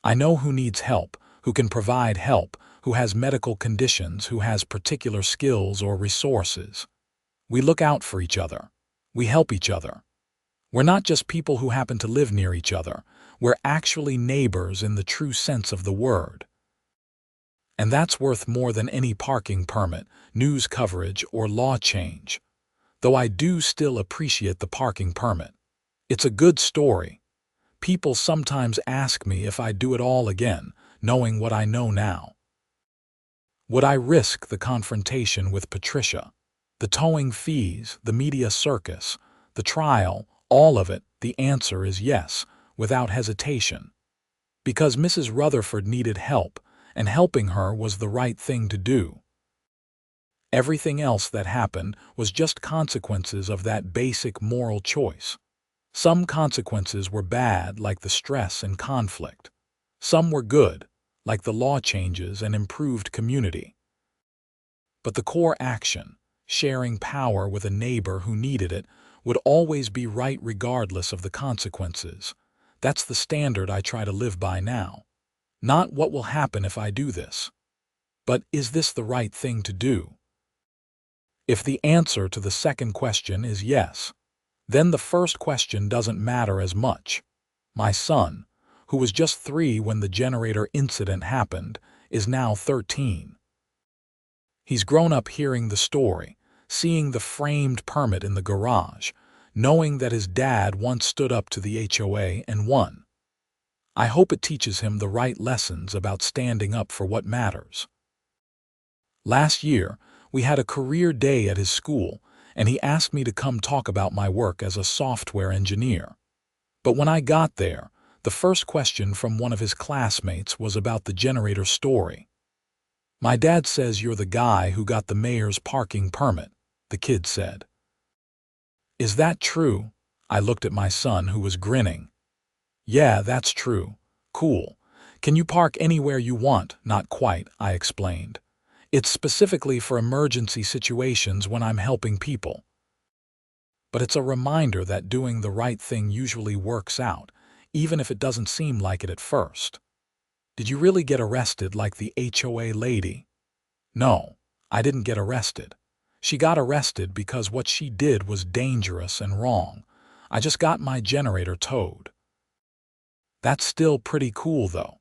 I know who needs help, who can provide help, who has medical conditions, who has particular skills or resources. We look out for each other. We help each other. We're not just people who happen to live near each other. We're actually neighbors in the true sense of the word. And that's worth more than any parking permit, news coverage, or law change. Though I do still appreciate the parking permit. It's a good story. People sometimes ask me if I'd do it all again, knowing what I know now. Would I risk the confrontation with Patricia? The towing fees, the media circus, the trial, all of it, the answer is yes, without hesitation. Because Mrs. Rutherford needed help, and helping her was the right thing to do. Everything else that happened was just consequences of that basic moral choice. Some consequences were bad, like the stress and conflict. Some were good, like the law changes and improved community. But the core action, sharing power with a neighbor who needed it, would always be right regardless of the consequences. That's the standard I try to live by now. Not what will happen if I do this, but is this the right thing to do? If the answer to the second question is yes, then the first question doesn't matter as much. My son, who was just 3 when the generator incident happened, is now 13. He's grown up hearing the story, seeing the framed permit in the garage, knowing that his dad once stood up to the HOA and won. I hope it teaches him the right lessons about standing up for what matters. Last year, we had a career day at his school, and he asked me to come talk about my work as a software engineer. But when I got there, The first question from one of his classmates was about the generator story. "My dad says you're the guy who got the mayor's parking permit," the kid said. "Is that true?" I looked at my son, who was grinning. "Yeah, that's true." "Cool. Can you park anywhere you want?" "Not quite," I explained. "It's specifically for emergency situations when I'm helping people." But it's a reminder that doing the right thing usually works out, even if it doesn't seem like it at first. "Did you really get arrested like the HOA lady?" "No, I didn't get arrested. She got arrested because what she did was dangerous and wrong. I just got my generator towed." That's still pretty cool, though.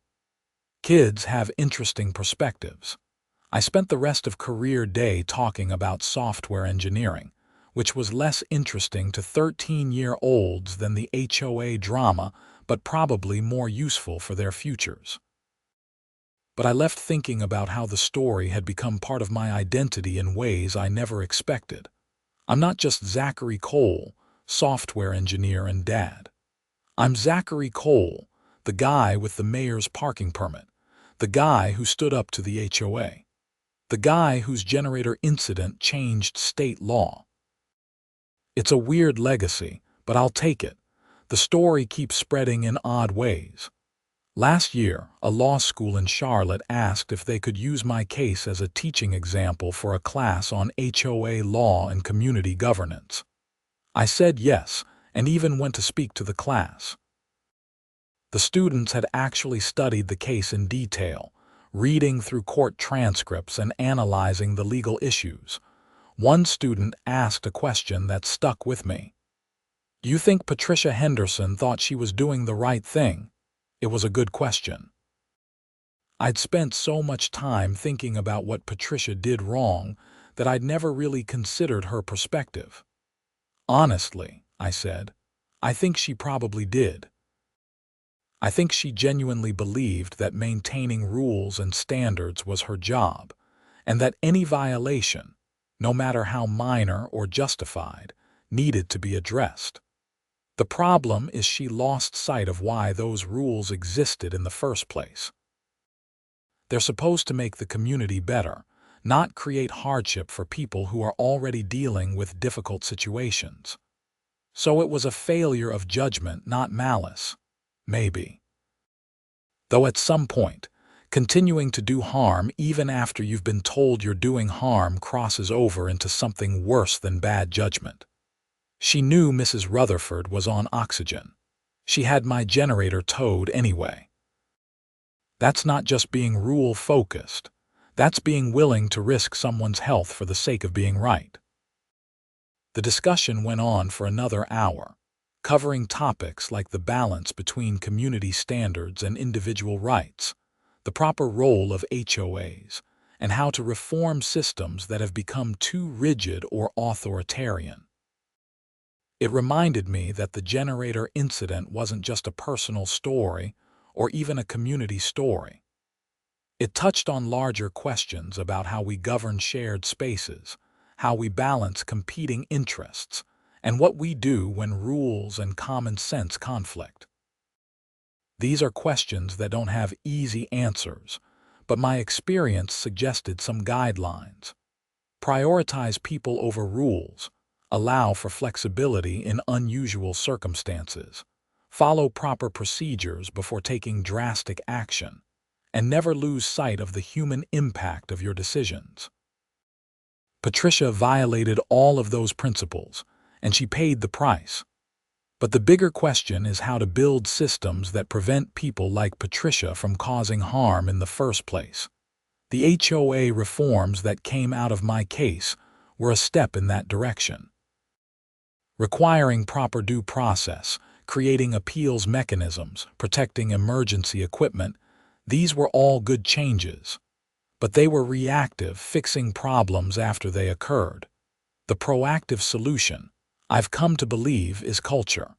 Kids have interesting perspectives. I spent the rest of career day talking about software engineering, which was less interesting to 13-year-olds than the HOA drama, but probably more useful for their futures. But I left thinking about how the story had become part of my identity in ways I never expected. I'm not just Zachary Cole, software engineer and dad. I'm Zachary Cole, the guy with the mayor's parking permit, the guy who stood up to the HOA, the guy whose generator incident changed state law. It's a weird legacy, but I'll take it. The story keeps spreading in odd ways. Last year, a law school in Charlotte asked if they could use my case as a teaching example for a class on HOA law and community governance. I said yes, and even went to speak to the class. The students had actually studied the case in detail, reading through court transcripts and analyzing the legal issues. One student asked a question that stuck with me. "Do you think Patricia Henderson thought she was doing the right thing?" It was a good question. I'd spent so much time thinking about what Patricia did wrong that I'd never really considered her perspective. "Honestly," I said, "I think she probably did. I think she genuinely believed that maintaining rules and standards was her job, and that any violation, no matter how minor or justified, needed to be addressed. The problem is she lost sight of why those rules existed in the first place. They're supposed to make the community better, not create hardship for people who are already dealing with difficult situations. So it was a failure of judgment, not malice. Maybe. Though at some point, continuing to do harm even after you've been told you're doing harm crosses over into something worse than bad judgment. She knew Mrs. Rutherford was on oxygen. She had my generator towed anyway. That's not just being rule-focused. That's being willing to risk someone's health for the sake of being right. The discussion went on for another hour, covering topics like the balance between community standards and individual rights, the proper role of HOAs, and how to reform systems that have become too rigid or authoritarian. It reminded me that the generator incident wasn't just a personal story or even a community story. It touched on larger questions about how we govern shared spaces, how we balance competing interests, and what we do when rules and common sense conflict. These are questions that don't have easy answers, but my experience suggested some guidelines. Prioritize people over rules, allow for flexibility in unusual circumstances, follow proper procedures before taking drastic action, and never lose sight of the human impact of your decisions. Patricia violated all of those principles, and she paid the price. But the bigger question is how to build systems that prevent people like Patricia from causing harm in the first place. The HOA reforms that came out of my case were a step in that direction. Requiring proper due process, creating appeals mechanisms, protecting emergency equipment, these were all good changes. But they were reactive, fixing problems after they occurred. The proactive solution, I've come to believe, is culture.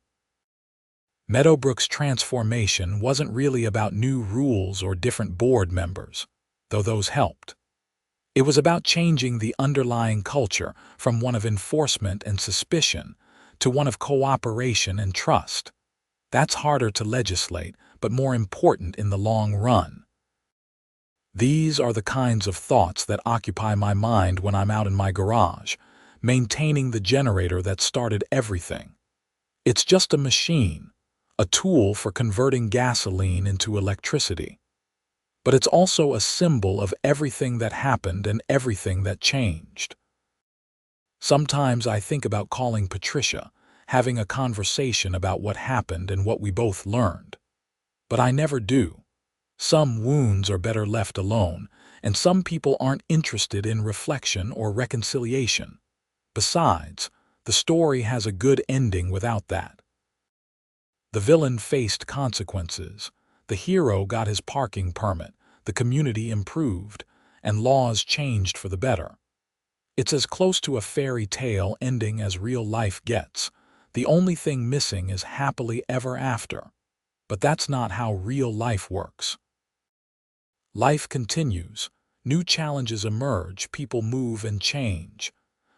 Meadowbrook's transformation wasn't really about new rules or different board members, though those helped. It was about changing the underlying culture from one of enforcement and suspicion to one of cooperation and trust. That's harder to legislate, but more important in the long run. These are the kinds of thoughts that occupy my mind when I'm out in my garage, maintaining the generator that started everything. It's just a machine, a tool for converting gasoline into electricity. But it's also a symbol of everything that happened and everything that changed. Sometimes I think about calling Patricia, having a conversation about what happened and what we both learned. But I never do. Some wounds are better left alone, and some people aren't interested in reflection or reconciliation. Besides, the story has a good ending without that. The villain faced consequences. The hero got his parking permit, the community improved, and laws changed for the better. It's as close to a fairy tale ending as real life gets. The only thing missing is happily ever after. But that's not how real life works. Life continues. New challenges emerge, people move and change.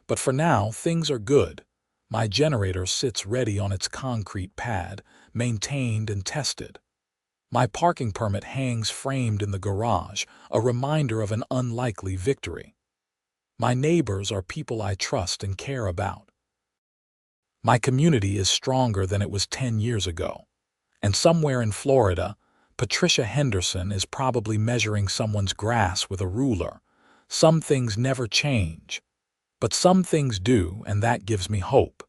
But for now, things are good. My generator sits ready on its concrete pad, maintained and tested. My parking permit hangs framed in the garage, a reminder of an unlikely victory. My neighbors are people I trust and care about. My community is stronger than it was 10 years ago. And somewhere in Florida, Patricia Henderson is probably measuring someone's grass with a ruler. Some things never change, but some things do, and that gives me hope.